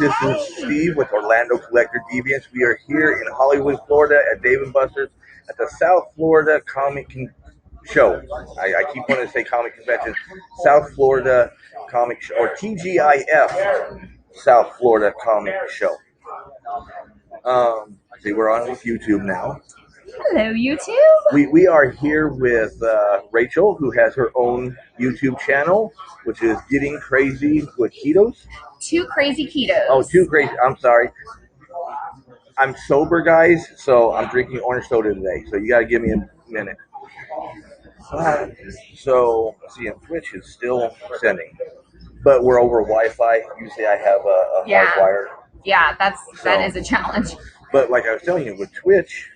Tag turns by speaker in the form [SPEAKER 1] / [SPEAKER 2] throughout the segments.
[SPEAKER 1] This is Steve with Orlando Collector Deviants. We are here in Hollywood, Florida at Dave & Buster's at the South Florida Comic Show. I keep wanting to say Comic Convention. South Florida Comic Show, or TGIF South Florida Comic Show. See, we're on YouTube now.
[SPEAKER 2] Hello, YouTube.
[SPEAKER 1] We are here with Rachel, who has her own YouTube channel, which is Getting Crazy with Ketos.
[SPEAKER 2] 2KrazyKetos.
[SPEAKER 1] Oh, 2Crazy. I'm sorry. I'm sober, guys, so I'm drinking orange soda today. So you got to give me a minute. So, see, Twitch is still sending, but we're over Wi-Fi. Usually, I have a hardwired.
[SPEAKER 2] Yeah, that is a challenge.
[SPEAKER 1] But like I was telling you, with Twitch.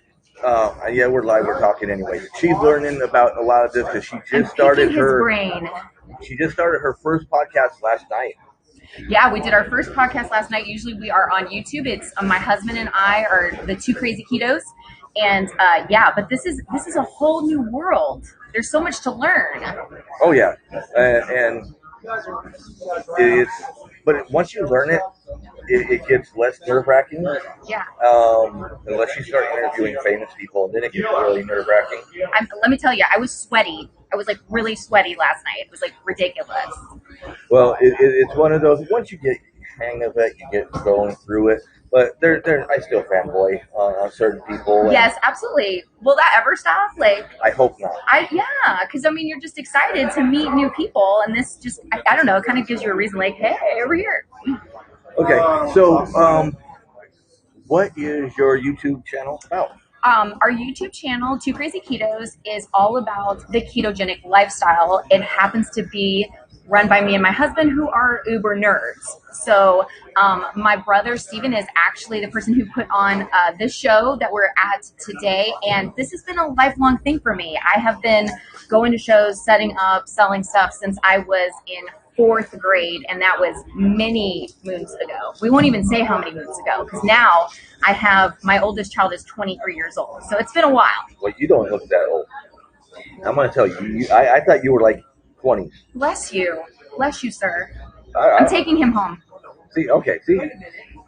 [SPEAKER 1] Yeah, we're live. We're talking anyway. She's learning about a lot of this because she just started her
[SPEAKER 2] brain.
[SPEAKER 1] She just started her first podcast last night.
[SPEAKER 2] Yeah, we did our first podcast last night. Usually we are on YouTube. It's my husband and I are the 2KrazyKetos, and but this is a whole new world. There's so much to learn.
[SPEAKER 1] Oh yeah, and but once you learn it, it gets less nerve-wracking.
[SPEAKER 2] Yeah.
[SPEAKER 1] Unless you start interviewing famous people, then it gets really nerve-wracking.
[SPEAKER 2] Let me tell you, I was sweaty. I was like really sweaty last night. It was like ridiculous.
[SPEAKER 1] Well, it's one of those. Once you get the hang of it, you get going through it. But I still fanboy on certain people.
[SPEAKER 2] Yes, absolutely. Will that ever stop? Like,
[SPEAKER 1] I hope not.
[SPEAKER 2] Because I mean, you're just excited to meet new people, and this just, I don't know, it kind of gives you a reason. Like, hey, over here.
[SPEAKER 1] Okay, so what is your YouTube channel about?
[SPEAKER 2] Our YouTube channel, 2KrazyKetos, is all about the ketogenic lifestyle. It happens to be run by me and my husband, who are uber nerds. So my brother Steven is actually the person who put on this show that we're at today, and this has been a lifelong thing for me. I have been going to shows, setting up, selling stuff since I was in 4th grade, and that was many moons ago. We won't even say how many moons ago, because now I have, my oldest child is 23 years old, so it's been a while.
[SPEAKER 1] Well, you don't look that old. I'm going to tell you, I thought you were like 20s.
[SPEAKER 2] Bless you, sir. I'm taking him home.
[SPEAKER 1] See, okay, see,
[SPEAKER 2] her.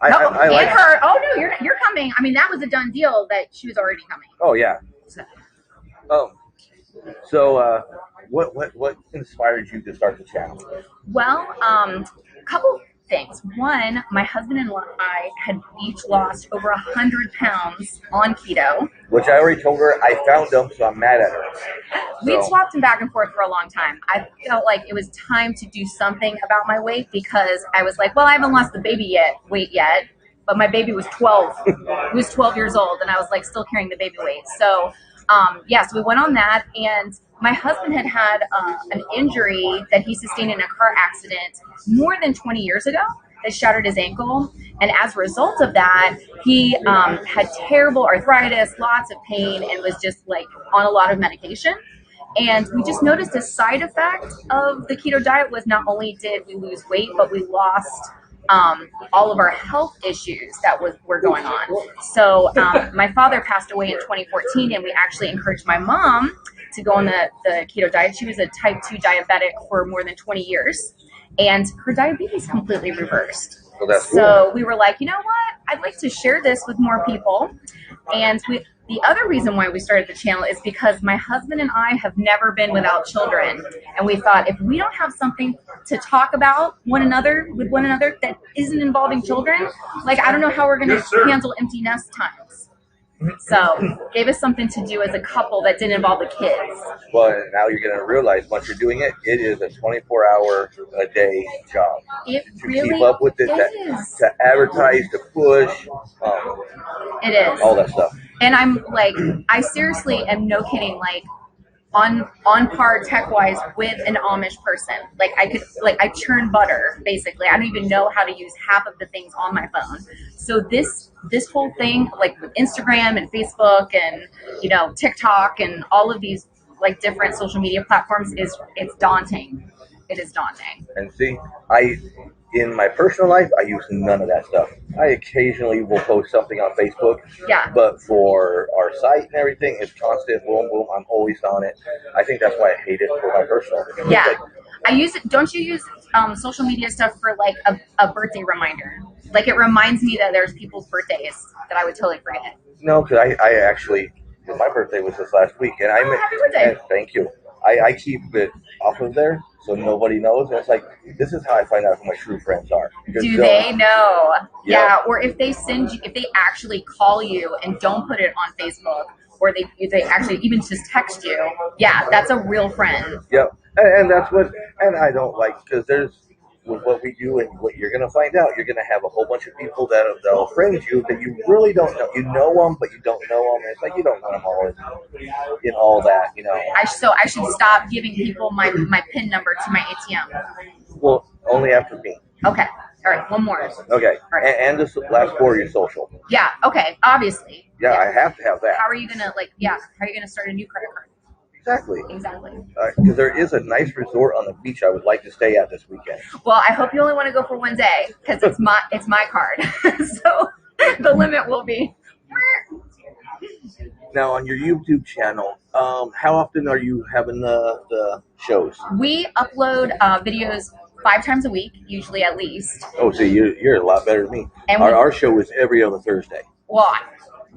[SPEAKER 2] Oh no, you're coming. I mean, that was a done deal that she was already coming.
[SPEAKER 1] Oh yeah. So what inspired you to start the channel?
[SPEAKER 2] Well, a couple things. One, my husband and I had each lost over 100 pounds on keto.
[SPEAKER 1] Which I already told her I found them, so I'm mad at her.
[SPEAKER 2] We'd swapped them back and forth for a long time. I felt like it was time to do something about my weight, because I was like, well, I haven't lost the weight yet, but my baby was 12. He was 12 years old, and I was like still carrying the baby weight. So, so we went on that, and my husband had an injury that he sustained in a car accident more than 20 years ago that shattered his ankle. And as a result of that, he had terrible arthritis, lots of pain, and was just like on a lot of medication. And we just noticed a side effect of the keto diet was not only did we lose weight, but we lost all of our health issues that were going on. So my father passed away in 2014, and we actually encouraged my mom to go on the keto diet. She was a type 2 diabetic for more than 20 years, and her diabetes completely reversed.
[SPEAKER 1] Well,
[SPEAKER 2] so we were like, you know what? I'd like to share this with more people. And the other reason why we started the channel is because my husband and I have never been without children. And we thought, if we don't have something to talk about with one another that isn't involving children, like, I don't know how we're going to handle empty nest times. So gave us something to do as a couple that didn't involve the kids.
[SPEAKER 1] Well, now you're going to realize once you're doing it, it is a 24-hour-a-day job.
[SPEAKER 2] It
[SPEAKER 1] to
[SPEAKER 2] really
[SPEAKER 1] keep up with it, to advertise, to push,
[SPEAKER 2] it is
[SPEAKER 1] all that stuff.
[SPEAKER 2] And I'm like, I seriously am no kidding, like on par tech-wise with an Amish person. Like I churn butter, basically. I don't even know how to use half of the things on my phone. So this whole thing, like with Instagram and Facebook and, TikTok and all of these like different social media platforms, it's daunting. It is daunting.
[SPEAKER 1] And see, in my personal life, I use none of that stuff. I occasionally will post something on Facebook.
[SPEAKER 2] Yeah.
[SPEAKER 1] But for our site and everything, it's constant, boom, boom. I'm always on it. I think that's why I hate it for my personal.
[SPEAKER 2] Yeah. I use it. Don't you use social media stuff for like a birthday reminder? Like it reminds me that there's people's birthdays that I would totally forget.
[SPEAKER 1] No, because I actually, my birthday was this last week, and
[SPEAKER 2] Happy birthday!
[SPEAKER 1] And thank you. I keep it off of there so nobody knows. And it's like, this is how I find out who my true friends are.
[SPEAKER 2] Do they know? Yeah. Or if they send you, if they actually call you and don't put it on Facebook, or they actually even just text you, yeah, that's a real friend.
[SPEAKER 1] Yep. And that's what, and I don't like, because there's, with what we do and what you're going to find out, you're going to have a whole bunch of people that'll friend you that you really don't know. You know them, but you don't know them. And it's like, you don't want them all in all that, you know.
[SPEAKER 2] So I should stop giving people my PIN number to my ATM.
[SPEAKER 1] Well, only after me.
[SPEAKER 2] Okay. All right. One more.
[SPEAKER 1] Okay.
[SPEAKER 2] Right.
[SPEAKER 1] And the last four of your social.
[SPEAKER 2] Yeah. Okay. Obviously.
[SPEAKER 1] Yeah, I have to have that.
[SPEAKER 2] How are you gonna how are you gonna start a new credit card? Exactly.
[SPEAKER 1] Because there is a nice resort on the beach I would like to stay at this weekend.
[SPEAKER 2] Well, I hope you only want to go for one day because it's my card. So the limit will be.
[SPEAKER 1] Now, on your YouTube channel, how often are you having the shows?
[SPEAKER 2] We upload videos 5 times a week, usually at least.
[SPEAKER 1] Oh, so you're a lot better than me. And our show is every other Thursday.
[SPEAKER 2] Well,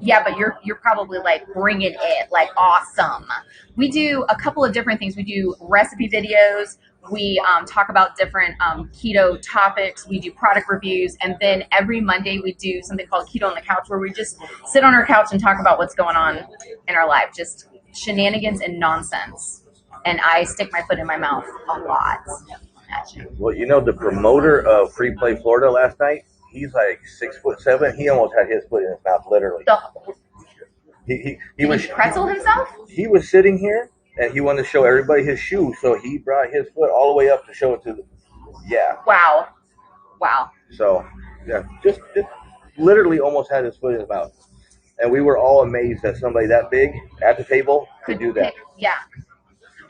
[SPEAKER 2] yeah, but you're probably like bringing it, like awesome. We do a couple of different things. We do recipe videos. We talk about different keto topics. We do product reviews. And then every Monday we do something called Keto on the Couch, where we just sit on our couch and talk about what's going on in our life. Just shenanigans and nonsense. And I stick my foot in my mouth a lot.
[SPEAKER 1] Well, you know, the promoter of Free Play Florida last night, he's like 6'7". He almost had his foot in his mouth, literally. He was
[SPEAKER 2] pretzel himself?
[SPEAKER 1] He was sitting here, and he wanted to show everybody his shoe, so he brought his foot all the way up to show it to them. Yeah.
[SPEAKER 2] Wow.
[SPEAKER 1] So, yeah, just literally almost had his foot in his mouth. And we were all amazed that somebody that big at the table could do that.
[SPEAKER 2] Yeah.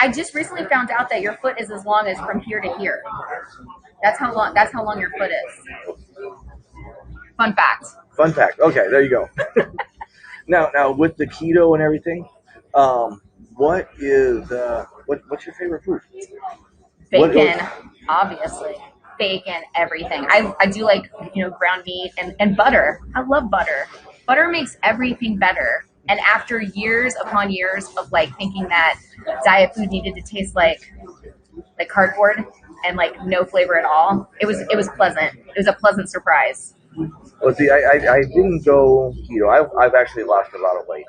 [SPEAKER 2] I just recently found out that your foot is as long as from here to here. That's how long your foot is. Fun fact.
[SPEAKER 1] Okay, there you go. Now with the keto and everything, what's your favorite food?
[SPEAKER 2] Bacon, obviously. Bacon, everything. I do like, ground meat and butter. I love butter. Butter makes everything better. And after years upon years of like thinking that diet food needed to taste like cardboard and like no flavor at all, it was pleasant. It was a pleasant surprise.
[SPEAKER 1] Well, see, I didn't go keto. I've actually lost a lot of weight.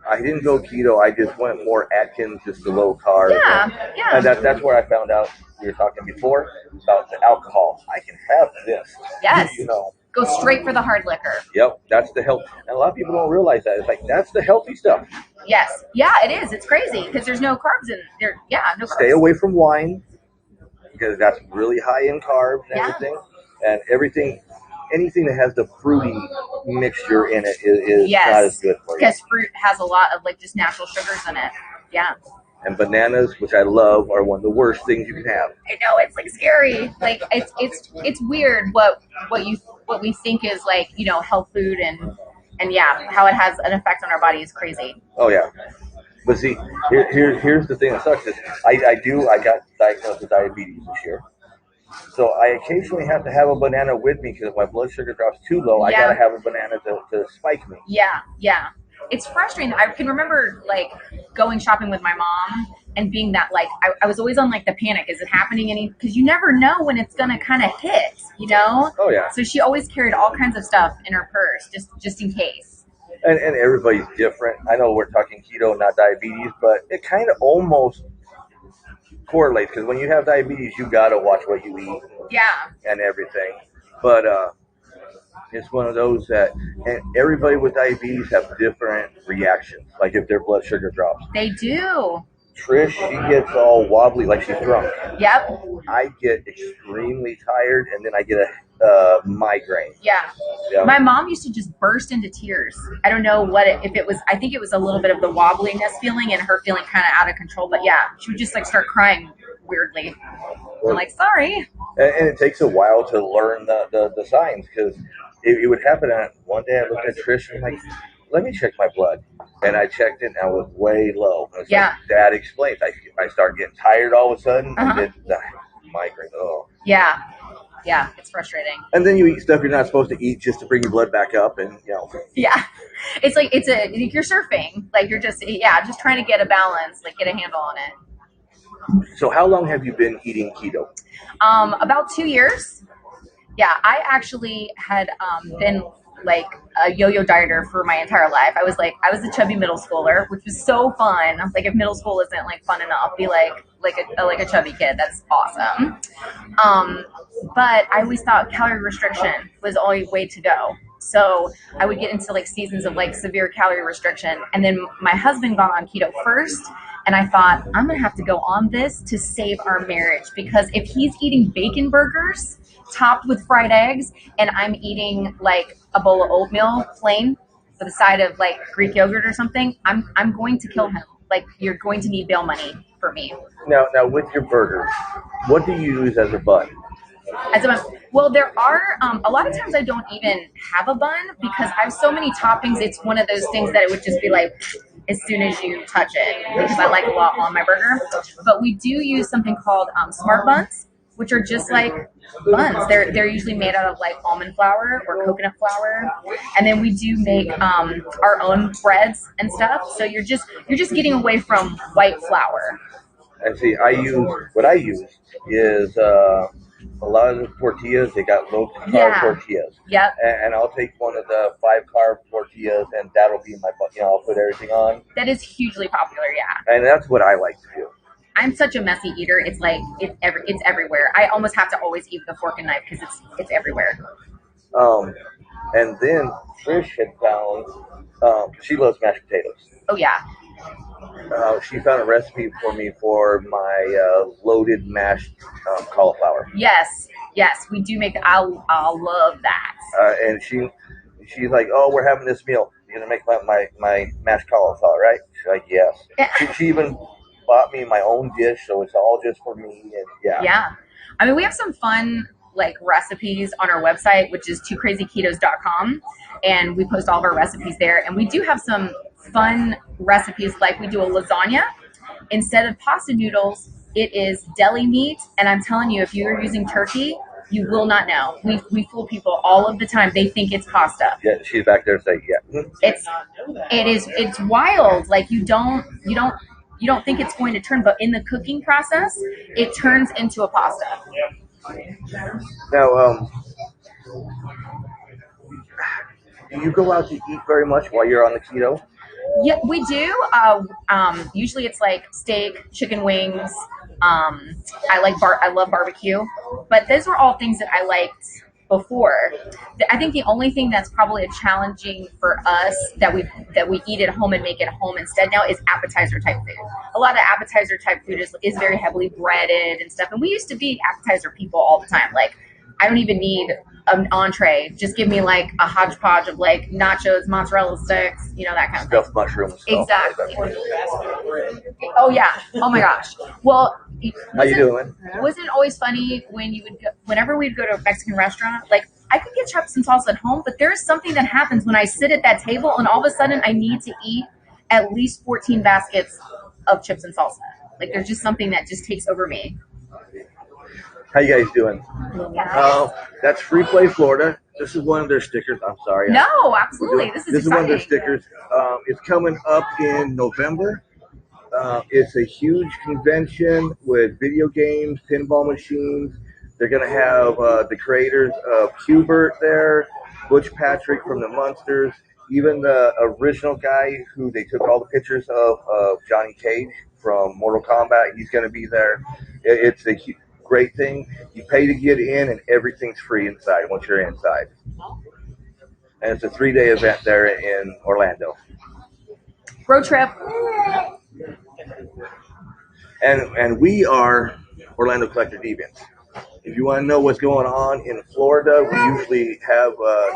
[SPEAKER 1] I didn't go keto. I just went more Atkins, just the low carb.
[SPEAKER 2] Yeah.
[SPEAKER 1] And that's where I found out, we were talking before, about the alcohol. I can have this.
[SPEAKER 2] Yes. Go straight for the hard liquor.
[SPEAKER 1] Yep, that's the health. And a lot of people don't realize that. It's like, that's the healthy stuff.
[SPEAKER 2] Yes. Yeah, it is. It's crazy because there's no carbs in there. Yeah, no carbs.
[SPEAKER 1] Stay away from wine because that's really high in carbs and everything. And anything that has the fruity mixture in it is not as good for you.
[SPEAKER 2] Because fruit has a lot of like just natural sugars in it. Yeah.
[SPEAKER 1] And bananas, which I love, are one of the worst things you can have.
[SPEAKER 2] I know, it's like scary. Like it's weird what we think is like, health food and yeah, how it has an effect on our body is crazy.
[SPEAKER 1] Oh yeah. But see, here's the thing that sucks is I got diagnosed with diabetes this year. So I occasionally have to have a banana with me because if my blood sugar drops too low, I gotta have a banana to spike me.
[SPEAKER 2] Yeah. It's frustrating. I can remember like going shopping with my mom and being that like I was always on like the panic. Is it happening because you never know when it's gonna kind of hit,
[SPEAKER 1] Oh yeah.
[SPEAKER 2] So she always carried all kinds of stuff in her purse just in case.
[SPEAKER 1] And everybody's different. I know we're talking keto, not diabetes, but it kind of almost correlates because when you have diabetes, you gotta watch what you eat.
[SPEAKER 2] Yeah.
[SPEAKER 1] And everything, but it's one of those that, and everybody with diabetes have different reactions. Like if their blood sugar drops,
[SPEAKER 2] they do.
[SPEAKER 1] Trish, she gets all wobbly, like she's drunk.
[SPEAKER 2] Yep.
[SPEAKER 1] I get extremely tired, and then I get a migraine.
[SPEAKER 2] Yeah. My mom used to just burst into tears. I don't know if it was. I think it was a little bit of the wobbliness feeling and her feeling kind of out of control. But yeah, she would just like start crying weirdly. I'm like, sorry.
[SPEAKER 1] And it takes a while to learn the signs because it would happen. One day I looked at Trish and I'm like, let me check my blood. And I checked it and I was way low. Like, that explains. I started getting tired all of a sudden. migraine. Oh.
[SPEAKER 2] Yeah. Yeah, it's frustrating.
[SPEAKER 1] And then you eat stuff you're not supposed to eat just to bring your blood back up, and
[SPEAKER 2] Yeah, it's like you're surfing, like you're just just trying to get a balance, like get a handle on it.
[SPEAKER 1] So how long have you been eating keto?
[SPEAKER 2] About 2 years. Yeah, I actually had been like a yo-yo dieter for my entire life. I was a chubby middle schooler, which was so fun. Like if middle school isn't like fun enough, be like a chubby kid. That's awesome. But I always thought calorie restriction was the only way to go. So I would get into like seasons of like severe calorie restriction. And then my husband got on keto first. And I thought, I'm going to have to go on this to save our marriage. Because if he's eating bacon burgers topped with fried eggs and I'm eating like a bowl of oatmeal plain with a side of like Greek yogurt or something, I'm going to kill him. Like you're going to need bail money for me.
[SPEAKER 1] Now with your burgers, what do you use as a bun?
[SPEAKER 2] Well, there are a lot of times I don't even have a bun because I have so many toppings. It's one of those things that it would just be like as soon as you touch it because I like a lot on my burger. But we do use something called smart buns, which are just like buns. They're usually made out of like almond flour or coconut flour, and then we do make our own breads and stuff. So you're just getting away from white flour.
[SPEAKER 1] And see, what I use is a lot of the tortillas. They got low carb tortillas.
[SPEAKER 2] Yep.
[SPEAKER 1] And I'll take one of the 5 carb tortillas, and that'll be my. I'll put everything on.
[SPEAKER 2] That is hugely popular. Yeah.
[SPEAKER 1] And that's what I like to do.
[SPEAKER 2] I'm such a messy eater. It's like it's everywhere. I almost have to always eat with a fork and knife because it's everywhere.
[SPEAKER 1] And then Trish had found. She loves mashed potatoes.
[SPEAKER 2] Oh yeah.
[SPEAKER 1] She found a recipe for me for my loaded mashed cauliflower.
[SPEAKER 2] Yes, we do make. I'll love that.
[SPEAKER 1] And she's like, "Oh, we're having this meal. You're gonna make my mashed cauliflower, right?" She's like, "Yes." She even bought me my own dish, so it's all just for me. And
[SPEAKER 2] yeah. I mean, we have some fun like recipes on our website, which is 2KrazyKetos.com, and we post all of our recipes there. And we do have some fun recipes, like we do a lasagna. Instead of pasta noodles, it is deli meat. And I'm telling you, if you're using turkey, you will not know. We fool people all of the time. They think it's pasta.
[SPEAKER 1] Yeah, she's back there saying, yeah.
[SPEAKER 2] It's wild. Like you don't think it's going to turn, but in the cooking process, it turns into a pasta.
[SPEAKER 1] Now, do you go out to eat very much while you're on the keto?
[SPEAKER 2] Yeah, we do. Usually it's like steak, chicken wings. I love barbecue, but those were all things that I liked before. I think the only thing that's probably a challenging for us that we eat at home and make at home instead now is appetizer type food. A lot of appetizer type food is very heavily breaded and stuff, and we used to be appetizer people all the time. Like I don't even need an entree. Just give me like a hodgepodge of like nachos, mozzarella sticks, that kind of thing.
[SPEAKER 1] Stuffed mushrooms.
[SPEAKER 2] Exactly. Oh yeah. Oh my gosh. Well,
[SPEAKER 1] how you doing?
[SPEAKER 2] Wasn't it always funny when whenever we'd go to a Mexican restaurant, like I could get chips and salsa at home, but there's something that happens when I sit at that table and all of a sudden I need to eat at least 14 baskets of chips and salsa. Like there's just something that just takes over me.
[SPEAKER 1] How you guys doing? That's Free Play Florida. This is one of their stickers. I'm sorry.
[SPEAKER 2] No, absolutely. This is
[SPEAKER 1] one of their stickers. It's coming up in November. It's a huge convention with video games, pinball machines. They're going to have the creators of Hubert there, Butch Patrick from the Munsters, even the original guy who they took all the pictures of Johnny Cage from Mortal Kombat. He's going to be there. It's a great thing. You pay to get in, and everything's free inside once you're inside. And it's a 3-day event there in Orlando.
[SPEAKER 2] Road trip.
[SPEAKER 1] And we are Orlando Collector Deviants. If you want to know what's going on in Florida, we usually have a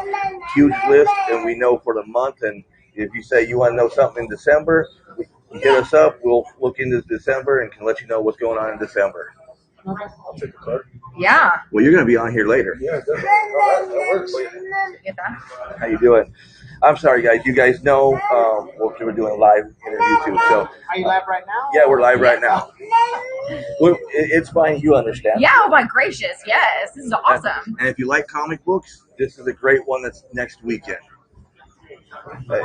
[SPEAKER 1] huge list, and we know for the month. And if you say you want to know something in December, you hit us up. We'll look into December and can let you know what's going on in December.
[SPEAKER 3] I'll take the card.
[SPEAKER 2] Yeah.
[SPEAKER 1] Well, you're going to be on here later.
[SPEAKER 3] Yeah, definitely. That works.
[SPEAKER 2] Get that?
[SPEAKER 1] How you doing? I'm sorry, guys. You guys know we're doing a live interview too. So
[SPEAKER 4] Are you live right now?
[SPEAKER 1] yeah, we're live right now. It's fine. You understand.
[SPEAKER 2] Yeah, oh my gracious, yes. This is awesome.
[SPEAKER 1] And if you like comic books, this is a great one that's next weekend.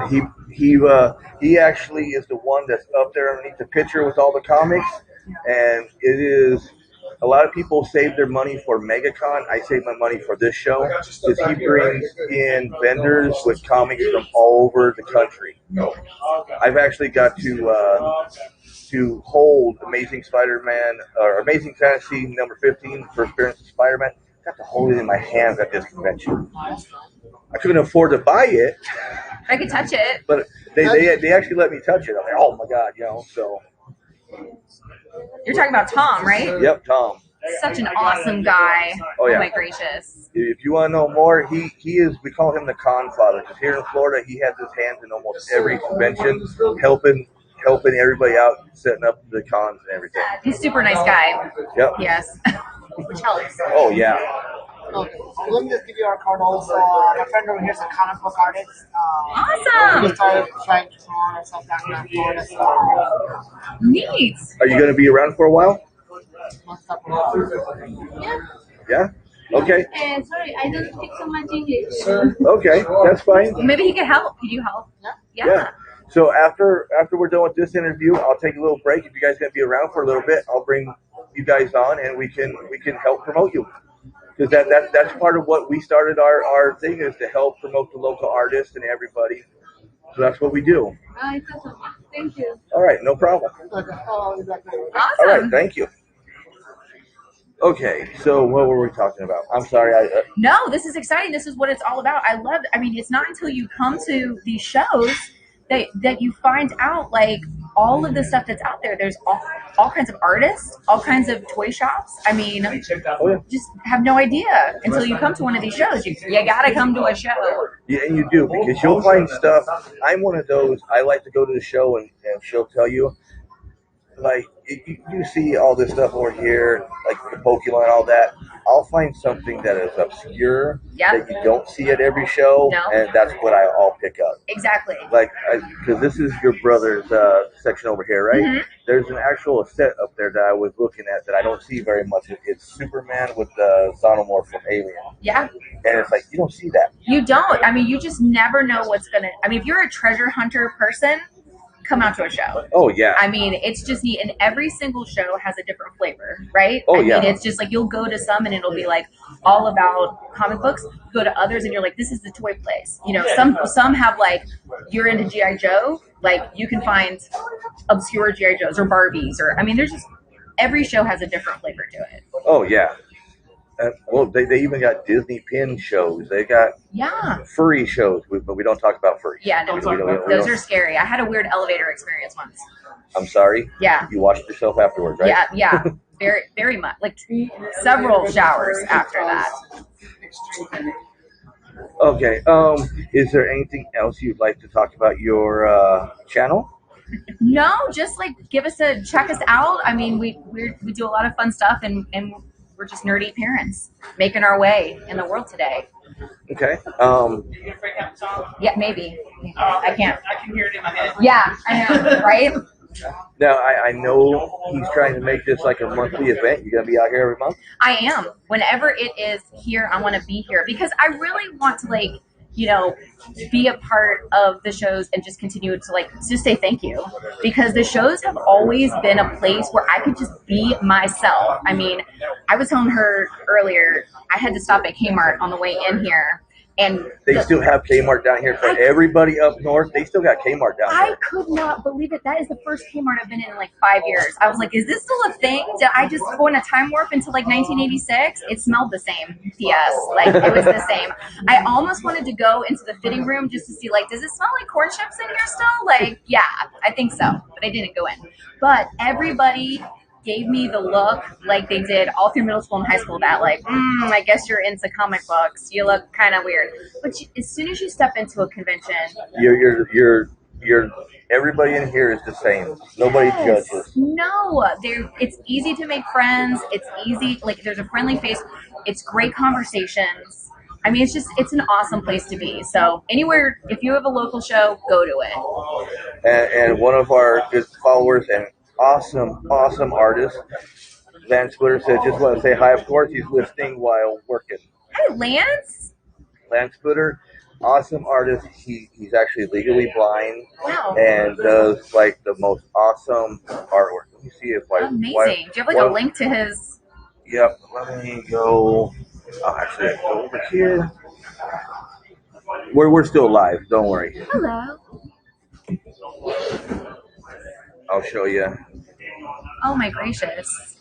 [SPEAKER 1] He actually is the one that's up there underneath the picture with all the comics, and it is. A lot of people save their money for MegaCon. I save my money for this show because he brings in vendors with comics from all over the country. I've actually got to hold Amazing Spider-Man or Amazing Fantasy number 15, first appearance of Spider-Man. Got to hold it in my hands at this convention. I couldn't afford to buy it.
[SPEAKER 2] I could touch it.
[SPEAKER 1] But they actually let me touch it. I'm like, oh my god, so.
[SPEAKER 2] You're talking about Tom, right?
[SPEAKER 1] Yep, Tom.
[SPEAKER 2] Such an awesome guy.
[SPEAKER 1] Oh, yeah.
[SPEAKER 2] Oh my gracious.
[SPEAKER 1] If you want to know more, he is. We call him the con father because here in Florida, he has his hands in almost every convention, helping everybody out, setting up the cons and everything.
[SPEAKER 2] He's a super nice guy.
[SPEAKER 1] Yep.
[SPEAKER 2] Yes. Which helps.
[SPEAKER 1] Oh yeah.
[SPEAKER 4] Okay. So let me just give you our card also. My friend over here is a comic book artist.
[SPEAKER 2] Awesome.
[SPEAKER 4] We just started trying to promote ourselves down here in Florida. So,
[SPEAKER 2] Neat.
[SPEAKER 1] Are you going to be around for a while? Yeah. Okay.
[SPEAKER 5] Sorry, I don't speak so much English.
[SPEAKER 1] Okay, that's fine.
[SPEAKER 2] Maybe he could help. Could you help?
[SPEAKER 1] Yeah. So after we're done with this interview, I'll take a little break. If you guys are going to be around for a little bit, I'll bring you guys on and we can help promote you. Because that's part of what we started our thing is to help promote the local artists and everybody. So that's what we do.
[SPEAKER 5] It's awesome. Thank you.
[SPEAKER 1] All right, no problem.
[SPEAKER 4] exactly.
[SPEAKER 1] All right, thank you. Okay, so what were we talking about? I'm sorry.
[SPEAKER 2] No, this is exciting. This is what it's all about. I mean, it's not until you come to these shows that you find out like all of the stuff that's out there. There's all kinds of artists, all kinds of toy shops. I mean, just have no idea until you come to one of these shows. You gotta come to a show.
[SPEAKER 1] Yeah, and you do because you'll find stuff. I'm one of those. I like to go to the show and she'll tell you. Like, you see all this stuff over here, like the Pokemon and all that. I'll find something that is obscure that you don't see at every show, and that's what I'll pick up.
[SPEAKER 2] Exactly.
[SPEAKER 1] Like, because this is your brother's section over here, right? Mm-hmm. There's an actual set up there that I was looking at that I don't see very much. It's Superman with the Xenomorph from Alien. Yeah. And it's like, you don't see that.
[SPEAKER 2] You don't. I mean, you just never know what's going to... I mean, if you're a treasure hunter person... come out to a show.
[SPEAKER 1] Oh yeah.
[SPEAKER 2] I mean, it's just neat, and every single show has a different flavor, right?
[SPEAKER 1] Oh
[SPEAKER 2] I
[SPEAKER 1] yeah.
[SPEAKER 2] mean, it's just like you'll go to some and it'll be like all about comic books. You go to others and you're like, this is the toy place. You know, some have like you're into GI Joe, like you can find obscure GI Joes or Barbies, or I mean, there's just every show has a different flavor to it.
[SPEAKER 1] Oh yeah. Well, they even got Disney pin shows. They got furry shows, but we don't talk about furry.
[SPEAKER 2] Yeah, no, those are scary. I had a weird elevator experience once.
[SPEAKER 1] I'm sorry?
[SPEAKER 2] Yeah.
[SPEAKER 1] You washed yourself afterwards, right?
[SPEAKER 2] Yeah. Very, very much. Like several showers after that.
[SPEAKER 1] Okay. Is there anything else you'd like to talk about your channel?
[SPEAKER 2] No, just like check us out. I mean, we do a lot of fun stuff and we're just nerdy parents making our way in the world today.
[SPEAKER 1] Okay.
[SPEAKER 2] Yeah, maybe. I can't. I can hear it in my head. Yeah, I know, right?
[SPEAKER 1] Now, I know he's trying to make this like a monthly event. You're going to be out here every month?
[SPEAKER 2] I am. Whenever it is here, I want to be here because I really want to like, you know, be a part of the shows and just continue to like just say thank you, because the shows have always been a place where I could just be myself. I mean, I was telling her earlier, I had to stop at Kmart on the way in here. And
[SPEAKER 1] they still have Kmart down here for everybody up north. They still got Kmart down here.
[SPEAKER 2] I could not believe it. That is the first Kmart I've been in like 5 years. I was like, is this still a thing? Did I just go in a time warp into like 1986? It smelled the same. P.S. Like it was the same. I almost wanted to go into the fitting room just to see like, does it smell like corn chips in here still? Like, yeah, I think so. But I didn't go in. But everybody gave me the look like they did all through middle school and high school, that like, I guess you're into comic books. You look kind of weird. But as soon as you step into a convention,
[SPEAKER 1] you're everybody in here is the same. Nobody judges.
[SPEAKER 2] No, it's easy to make friends. It's easy. Like there's a friendly face. It's great conversations. I mean, it's an awesome place to be. So anywhere, if you have a local show, go to it.
[SPEAKER 1] And one of our good followers and awesome artist, Van Splitter, said, just want to say hi. Of course, he's listening while working.
[SPEAKER 2] Hi, Lance.
[SPEAKER 1] Van Splitter, awesome artist. He's actually legally blind.
[SPEAKER 2] Wow.
[SPEAKER 1] And does like the most awesome artwork. Let me see if
[SPEAKER 2] amazing. Do you have like a link to his?
[SPEAKER 1] Yep. Let me go. Oh, actually, go over here. We're still live. Don't worry.
[SPEAKER 2] Hello.
[SPEAKER 1] I'll show you.
[SPEAKER 2] Oh my gracious.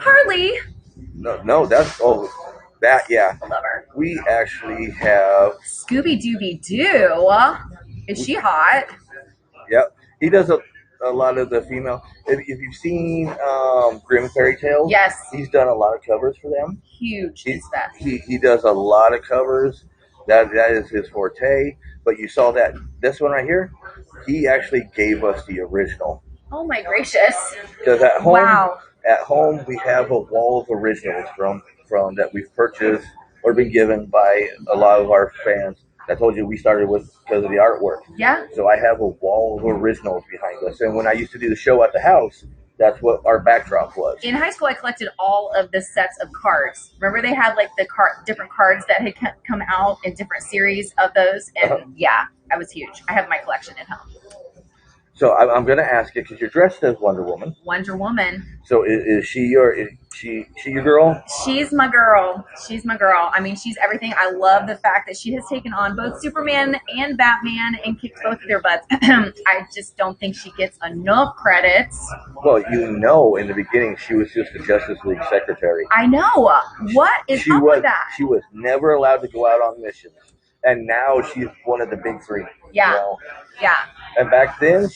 [SPEAKER 2] Harley.
[SPEAKER 1] No, that's that. Yeah.
[SPEAKER 2] I love her.
[SPEAKER 1] We actually have
[SPEAKER 2] Scooby Dooby Doo. Is she hot?
[SPEAKER 1] Yep. He does a lot of the female. If you've seen Grimm Fairy Tales,
[SPEAKER 2] yes,
[SPEAKER 1] he's done a lot of covers for them.
[SPEAKER 2] Huge.
[SPEAKER 1] He does a lot of covers. That is his forte. But you saw this one right here. He actually gave us the original.
[SPEAKER 2] Oh my gracious!
[SPEAKER 1] Because at home,
[SPEAKER 2] wow.
[SPEAKER 1] At home we have a wall of originals from that we've purchased or been given by a lot of our fans. I told you we started with because of the artwork.
[SPEAKER 2] Yeah.
[SPEAKER 1] So I have a wall of originals behind us. And when I used to do the show at the house, that's what our backdrop was.
[SPEAKER 2] In high school, I collected all of the sets of cards. Remember they had like the different cards that had come out in different series of those? And yeah, I was huge. I have my collection at home.
[SPEAKER 1] So I'm going to ask you, because you're dressed as Wonder Woman.
[SPEAKER 2] Wonder Woman.
[SPEAKER 1] So is she your girl?
[SPEAKER 2] She's my girl. She's my girl. I mean, she's everything. I love the fact that she has taken on both Superman and Batman and kicked both of their butts. I just don't think she gets enough credits.
[SPEAKER 1] Well, in the beginning, she was just the Justice League secretary.
[SPEAKER 2] I know. What is up with that?
[SPEAKER 1] She was never allowed to go out on missions. And now she's one of the big three.
[SPEAKER 2] Yeah.
[SPEAKER 1] You know?
[SPEAKER 2] Yeah.
[SPEAKER 1] And back then,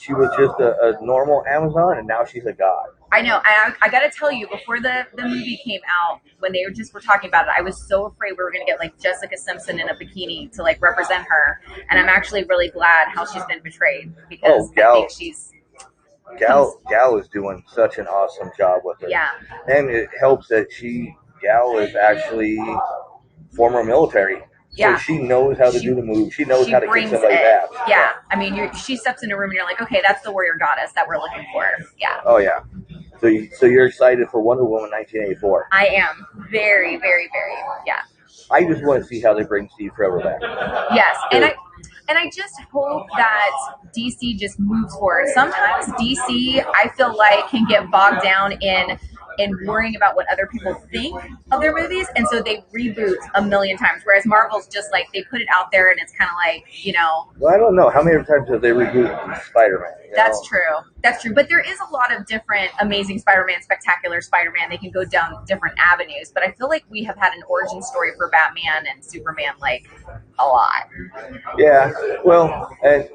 [SPEAKER 1] she was just a normal Amazon, and now she's a god.
[SPEAKER 2] I know. I got to tell you, before the movie came out, when they were talking about it, I was so afraid we were going to get like Jessica Simpson in a bikini to like represent her. And I'm actually really glad how she's been portrayed because I think she's...
[SPEAKER 1] Gal is doing such an awesome job with her.
[SPEAKER 2] Yeah.
[SPEAKER 1] And it helps that Gal is actually former military.
[SPEAKER 2] Yeah.
[SPEAKER 1] So she knows how to do the move. She knows how to kick somebody's ass.
[SPEAKER 2] Yeah. I mean, she steps in a room and you're like, okay, that's the warrior goddess that we're looking for. Yeah.
[SPEAKER 1] Oh, yeah. So you're excited for Wonder Woman 1984.
[SPEAKER 2] I am. Very, very, very, yeah.
[SPEAKER 1] I just want to see how they bring Steve Trevor back.
[SPEAKER 2] Yes. And I just hope that DC just moves forward. Sometimes DC, I feel like, can get bogged down in worrying about what other people think of their movies, and so they reboot a million times, whereas Marvel's just like they put it out there and it's kind of like,
[SPEAKER 1] well, I don't know how many times have they rebooted Spider-Man.
[SPEAKER 2] That's true, but there is a lot of different Amazing Spider-Man, Spectacular Spider-Man. They can go down different avenues, but I feel like we have had an origin story for Batman and Superman like a lot.
[SPEAKER 1] Yeah, well, and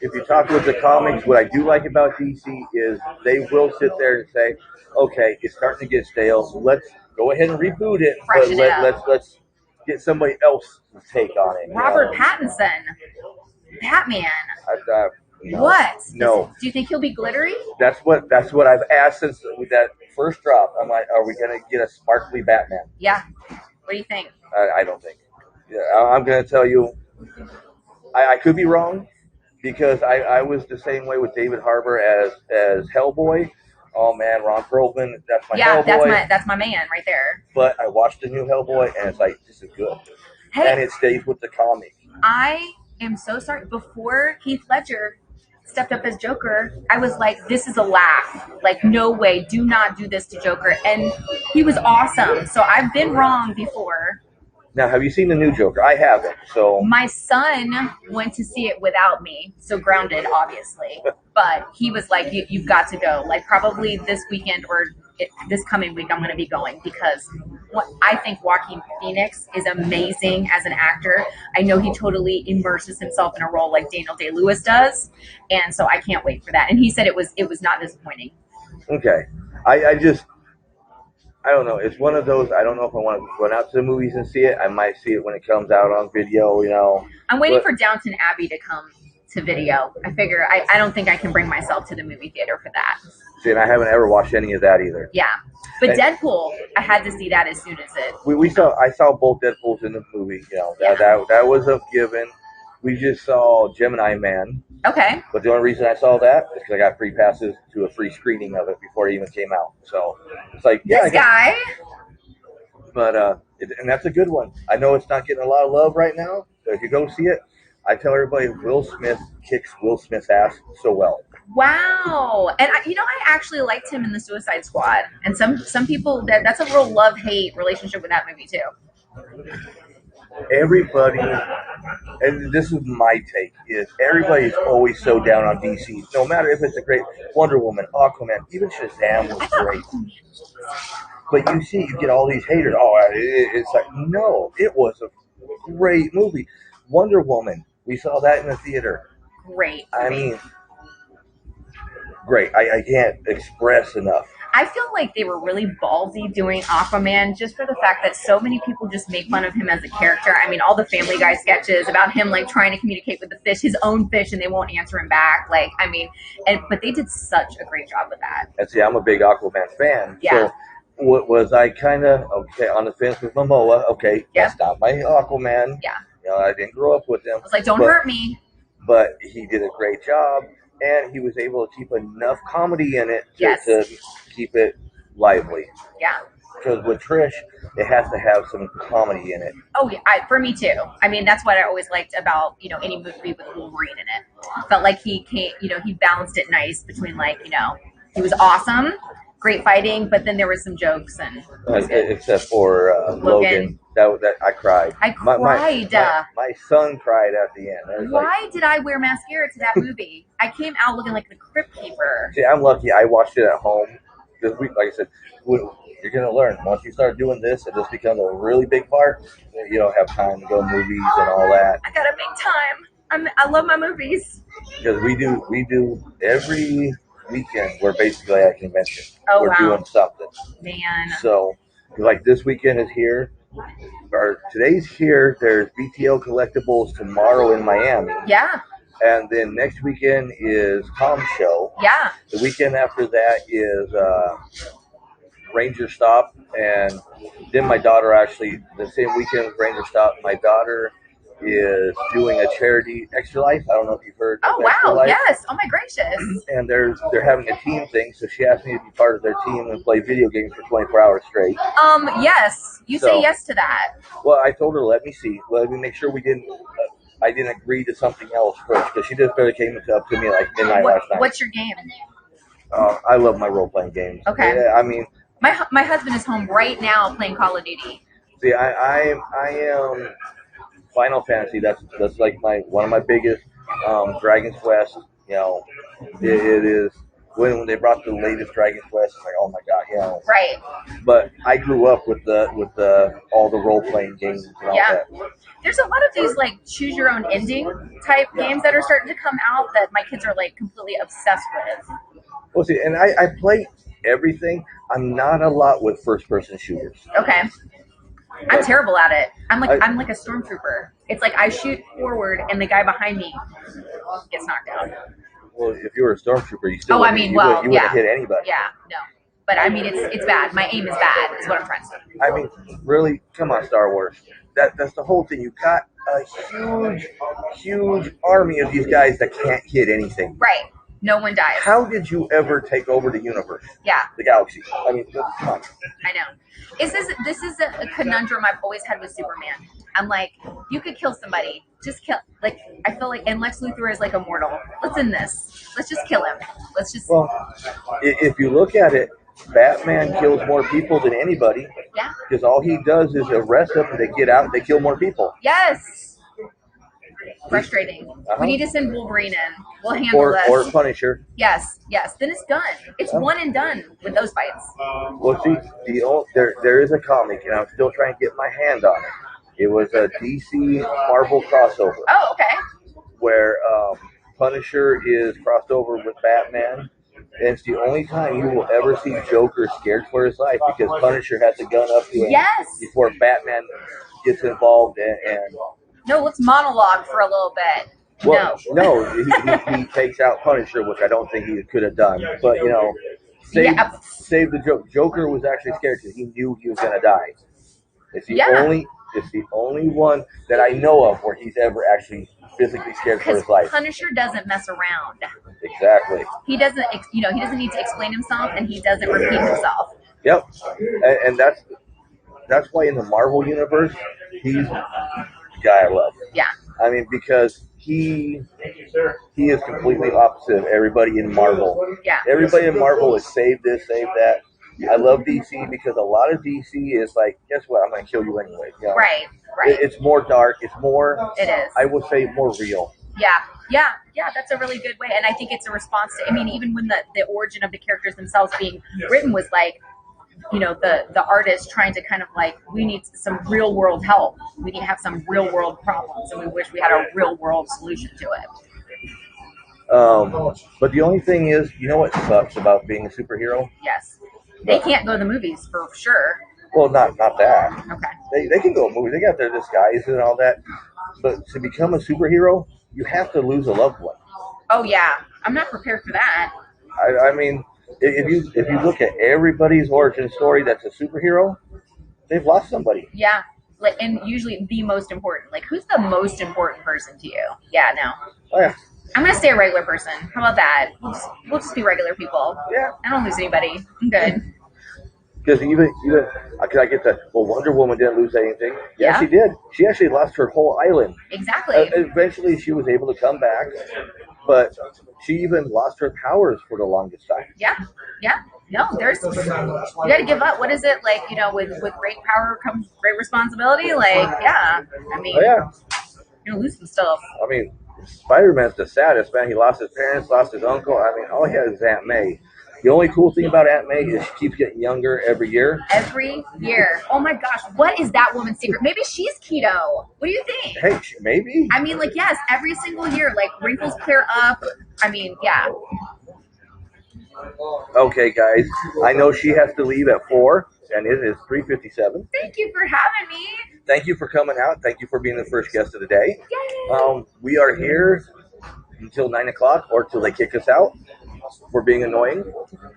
[SPEAKER 1] if you talk with the comics, what I do like about DC is they will sit there and say, okay, it's starting to get stale. Let's go ahead and reboot it,
[SPEAKER 2] Freshen it
[SPEAKER 1] but let's get somebody else's take on it.
[SPEAKER 2] Robert Pattinson, Batman.
[SPEAKER 1] No.
[SPEAKER 2] What?
[SPEAKER 1] No.
[SPEAKER 2] Do you think he'll be glittery?
[SPEAKER 1] That's what I've asked since with that first drop. I'm like, are we gonna get a sparkly Batman?
[SPEAKER 2] Yeah. What do you think?
[SPEAKER 1] I don't think. Yeah, I'm gonna tell you. I could be wrong because I was the same way with David Harbour as Hellboy. Oh man, Ron Perlman, that's my Hellboy.
[SPEAKER 2] that's my man right there.
[SPEAKER 1] But I watched the new Hellboy and it's like, this is good.
[SPEAKER 2] Hey,
[SPEAKER 1] and it stays with the comic.
[SPEAKER 2] I am so sorry. Before Heath Ledger stepped up as Joker, I was like, this is a laugh. Like, no way, do not do this to Joker. And he was awesome. So I've been wrong before.
[SPEAKER 1] Now, have you seen the new Joker? I haven't. So
[SPEAKER 2] my son went to see it without me, so grounded, obviously. But he was like, "You've got to go. Like, probably this weekend or this coming week, I'm going to be going because I think Joaquin Phoenix is amazing as an actor. I know he totally immerses himself in a role like Daniel Day-Lewis does, and so I can't wait for that." And he said it was not disappointing.
[SPEAKER 1] Okay, I don't know. It's one of those. I don't know if I want to run out to the movies and see it. I might see it when it comes out on video.
[SPEAKER 2] I'm waiting for Downton Abbey to come to video. I figure I don't think I can bring myself to the movie theater for that.
[SPEAKER 1] See, and I haven't ever watched any of that either.
[SPEAKER 2] Yeah, but
[SPEAKER 1] And
[SPEAKER 2] Deadpool, I had to see that as soon as it.
[SPEAKER 1] I saw both Deadpools in the movie. You know,
[SPEAKER 2] Yeah.
[SPEAKER 1] that was a given. We just saw Gemini Man.
[SPEAKER 2] Okay.
[SPEAKER 1] But the only reason I saw that is because I got free passes to a free screening of it before it even came out. So it's like, yeah,
[SPEAKER 2] This guy.
[SPEAKER 1] But and that's a good one. I know it's not getting a lot of love right now, but if you go see it, I tell everybody Will Smith kicks Will Smith's ass so well.
[SPEAKER 2] Wow. And I actually liked him in the Suicide Squad. And some people that's a real love-hate relationship with that movie too.
[SPEAKER 1] Everybody, and this is my take, is everybody is always so down on DC. No matter if it's a great Wonder Woman, Aquaman, even Shazam was great. But you get all these haters. Oh, it's like, no, it was a great movie. Wonder Woman, we saw that in the theater.
[SPEAKER 2] Great.
[SPEAKER 1] I mean, great. I can't express enough.
[SPEAKER 2] I feel like they were really ballsy doing Aquaman just for the fact that so many people just make fun of him as a character. I mean, all the Family Guy sketches about him like trying to communicate with the fish, his own fish, and they won't answer him back. Like, I mean, but they did such a great job with that.
[SPEAKER 1] And see, I'm a big Aquaman fan.
[SPEAKER 2] Yeah.
[SPEAKER 1] So what was I kind of on the fence with Momoa? Okay,
[SPEAKER 2] Yeah.
[SPEAKER 1] That's not my Aquaman.
[SPEAKER 2] Yeah.
[SPEAKER 1] You know, I didn't grow up with him.
[SPEAKER 2] I was like, don't hurt me.
[SPEAKER 1] But he did a great job, and he was able to keep enough comedy in it to keep it lively.
[SPEAKER 2] Yeah.
[SPEAKER 1] Because with Trish, it has to have some comedy in it.
[SPEAKER 2] Oh yeah, for me too. I mean, that's what I always liked about any movie with Wolverine in it. Felt like he balanced it nice between he was awesome, great fighting, but then there was some jokes and
[SPEAKER 1] except for Logan. That I cried.
[SPEAKER 2] I cried.
[SPEAKER 1] My son cried at the end.
[SPEAKER 2] Why did I wear mascara to that movie? I came out looking like the Crypt Keeper.
[SPEAKER 1] See, I'm lucky. I watched it at home. Because like I said, you're going to learn. Once you start doing this, and this becomes a really big part, you don't have time to go to movies and all that.
[SPEAKER 2] I gotta make time. I love my movies.
[SPEAKER 1] Because we do every weekend. We're basically at a convention.
[SPEAKER 2] Oh,
[SPEAKER 1] we're doing something.
[SPEAKER 2] Man.
[SPEAKER 1] So, like this weekend is here. Or today's here. There's BTL Collectibles tomorrow in Miami.
[SPEAKER 2] Yeah.
[SPEAKER 1] And then next weekend is Tom Show.
[SPEAKER 2] Yeah.
[SPEAKER 1] The weekend after that is Ranger Stop. And then my daughter actually, the same weekend as Ranger Stop, my daughter is doing a charity, Extra Life. I don't know if you've heard of Extra
[SPEAKER 2] wow.
[SPEAKER 1] Life.
[SPEAKER 2] Yes. Oh, my gracious.
[SPEAKER 1] And they're having a team thing. So she asked me to be part of their team and play video games for 24 hours straight.
[SPEAKER 2] Yes. You say yes to that.
[SPEAKER 1] Well, I told her, let me see. Let me make sure I didn't agree to something else first, because she just barely came up to me like midnight last night.
[SPEAKER 2] What's your game?
[SPEAKER 1] I love my role-playing games.
[SPEAKER 2] Okay.
[SPEAKER 1] Yeah, I mean,
[SPEAKER 2] my husband is home right now playing Call of Duty.
[SPEAKER 1] See, I am Final Fantasy. That's like one of my biggest. Dragon's Quest. It is when they brought the latest Dragon's Quest. It's like, oh my god,
[SPEAKER 2] Right.
[SPEAKER 1] But I grew up with all the role-playing games and all that.
[SPEAKER 2] There's a lot of these like choose your own ending type games that are starting to come out that my kids are like completely obsessed with.
[SPEAKER 1] Well, see, and I play everything. I'm not a lot with first-person shooters.
[SPEAKER 2] Okay. I'm terrible at it. I'm like a stormtrooper. It's like I shoot forward and the guy behind me gets knocked out.
[SPEAKER 1] Well, if you were a stormtrooper, you still wouldn't hit anybody.
[SPEAKER 2] Yeah, no. But I mean, it's bad. My aim is bad, is what I'm trying to say.
[SPEAKER 1] I mean, really, come on, Star Wars. That's the whole thing. You got a huge army of these guys that can't hit anything.
[SPEAKER 2] Right. No one dies.
[SPEAKER 1] How did you ever take over the universe?
[SPEAKER 2] Yeah.
[SPEAKER 1] The galaxy. I mean, come on.
[SPEAKER 2] I know. This is a conundrum I've always had with Superman. I'm like, you could kill somebody. Just kill. Like, I feel like, and Lex Luthor is like immortal. Let's end this. Let's just kill him. Let's just.
[SPEAKER 1] Well, if you look at it, Batman kills more people than anybody.
[SPEAKER 2] Yeah.
[SPEAKER 1] Because all he does is arrest them, and they get out, and they kill more people.
[SPEAKER 2] Yes. Frustrating. We need to send Wolverine in. We'll handle this.
[SPEAKER 1] Or Punisher.
[SPEAKER 2] Yes. Then it's done. It's one and done with those fights.
[SPEAKER 1] Well, see, there is a comic, and I'm still trying to get my hand on it. It was a DC Marvel crossover.
[SPEAKER 2] Oh, okay.
[SPEAKER 1] Where Punisher is crossed over with Batman. And it's the only time you will ever see Joker scared for his life, because Punisher has a gun up to him before Batman gets involved. And
[SPEAKER 2] no, let's monologue for a little bit.
[SPEAKER 1] Well, no, he takes out Punisher, which I don't think he could have done. But save the joke. Joker was actually scared because he knew he was gonna die. It's the only one that I know of where he's ever actually physically scared for his life.
[SPEAKER 2] Punisher doesn't mess around.
[SPEAKER 1] Exactly.
[SPEAKER 2] He doesn't, he doesn't need to explain himself, and he doesn't repeat himself.
[SPEAKER 1] Yep, and that's why in the Marvel universe, he's the guy I love.
[SPEAKER 2] Yeah.
[SPEAKER 1] I mean, because he is completely opposite of everybody in Marvel.
[SPEAKER 2] Yeah.
[SPEAKER 1] Everybody in Marvel is save this, save that. I love DC because a lot of DC is like, guess what? I'm going to kill you anyway. You know?
[SPEAKER 2] Right.
[SPEAKER 1] It's more dark. It's more.
[SPEAKER 2] It is.
[SPEAKER 1] I would say more real.
[SPEAKER 2] Yeah. That's a really good way, and I think it's a response to. I mean, even when the origin of the characters themselves being written was like, the artist trying to kind of like, we need some real world help. We need to have some real world problems, and we wish we had a real world solution to it.
[SPEAKER 1] But the only thing is, you know what sucks about being a superhero?
[SPEAKER 2] Yes. They can't go to the movies for sure.
[SPEAKER 1] Well, not that.
[SPEAKER 2] Okay.
[SPEAKER 1] They can go to movies. They got their disguise and all that. But to become a superhero, you have to lose a loved one.
[SPEAKER 2] Oh yeah, I'm not prepared for that.
[SPEAKER 1] I mean, if you look at everybody's origin story that's a superhero, they've lost somebody.
[SPEAKER 2] Yeah. Like, and usually the most important. Like, who's the most important person to you? Yeah, no.
[SPEAKER 1] Oh, yeah.
[SPEAKER 2] I'm gonna stay a regular person. How about that? We'll just be regular people.
[SPEAKER 1] Yeah.
[SPEAKER 2] I don't lose anybody. I'm good.
[SPEAKER 1] Because even because I get that. Well, Wonder Woman didn't lose anything. Yeah, she did. She actually lost her whole island.
[SPEAKER 2] Exactly.
[SPEAKER 1] Eventually, she was able to come back, but she even lost her powers for the longest time.
[SPEAKER 2] Yeah. No, you got to give up. What is it like? With great power comes great responsibility. Like, yeah. I mean, you're gonna lose some stuff.
[SPEAKER 1] I mean, Spider-Man's the saddest, man. He lost his parents, lost his uncle. I mean, all he had is Aunt May. The only cool thing about Aunt May is she keeps getting younger every year.
[SPEAKER 2] Every year. Oh my gosh, what is that woman's secret? Maybe she's keto. What do you think?
[SPEAKER 1] Hey, maybe.
[SPEAKER 2] I mean, like, yes, every single year, like, wrinkles clear up. I mean, yeah.
[SPEAKER 1] Okay, guys. I know she has to leave at 4, and it is 3:57.
[SPEAKER 2] Thank you for having me.
[SPEAKER 1] Thank you for coming out. Thank you for being the first guest of the day.
[SPEAKER 2] Yay.
[SPEAKER 1] We are here until 9 o'clock or till they kick us out for being annoying.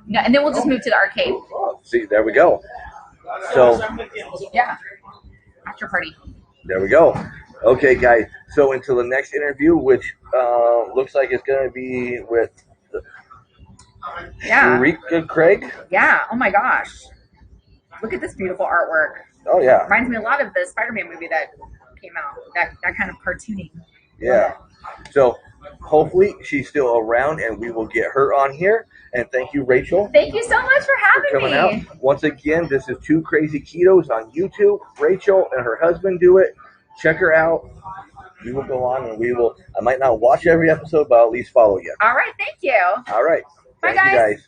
[SPEAKER 2] No, and then we'll just move to the arcade.
[SPEAKER 1] See, there we go. So,
[SPEAKER 2] yeah. After party.
[SPEAKER 1] There we go. Okay, guys. So until the next interview, which looks like it's going to be with Eureka Craig.
[SPEAKER 2] Yeah. Oh my gosh. Look at this beautiful artwork.
[SPEAKER 1] Oh yeah.
[SPEAKER 2] Reminds me a lot of the Spider-Man movie that came out. That kind of cartooning.
[SPEAKER 1] Yeah. So hopefully she's still around and we will get her on here. And thank you, Rachel.
[SPEAKER 2] Thank you so much for having me.
[SPEAKER 1] Out. Once again, this is 2KrazyKetos on YouTube. Rachel and her husband do it. Check her out. We will go on and I might not watch every episode, but I'll at least follow you.
[SPEAKER 2] All right. Thank you.
[SPEAKER 1] All right.
[SPEAKER 2] Bye,
[SPEAKER 1] Thank you, guys.